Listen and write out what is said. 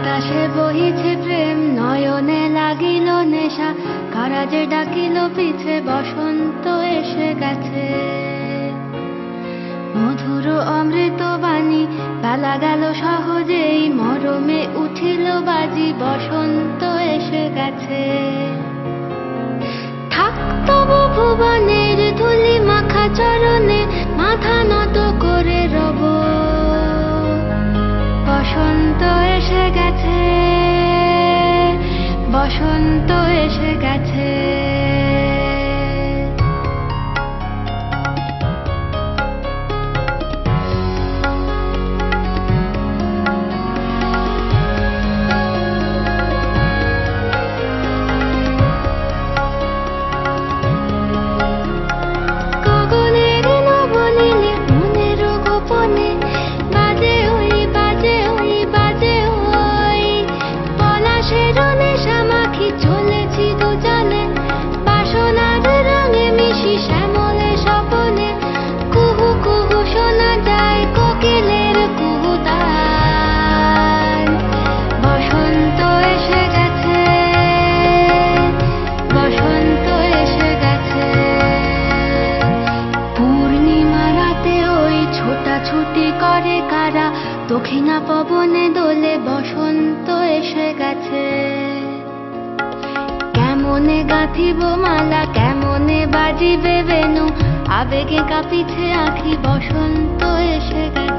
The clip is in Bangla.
বাতাসে বহিছে প্রেম, নয়নে লাগিল নেশা, কারা যে ডাকিল পিছে, বসন্ত এসে গেছে। মধুর অমৃত বাণী, বেলা গেল সহজেই, মরমে উঠিল বাজি, বসন্ত এসে গেছে। থাক তবু ভুবনের ধুলি মাখা চরণে, মাথা নত করে রব, বসন্ত এসে গেছে, বসন্ত এসে গেছে। গগনের নবনীলে, মনের গোপনে, বাজে ওই বাজে ওই বাজে ওই, পলাশের নেশা মাখি চলেছি দুজনে, বাসনার রঙে মিশি শ্যামলে স্বপনে, কুহু কুহু শোনা যায় কোকিলের কুহুতান। বসন্ত এসে গেছে, বসন্ত এসে গেছে। পূর্ণিমা রাতে ওই ছোটাছুটি করে কারা, দক্ষিণা পবনে দোলে, বসন্ত এসে গেছে। কেমনে গাঁথিব মালা, কেমনে বাজিবে বেনু, আবেগে কাঁপিছে আঁখি, বসন্ত এসে গেছে।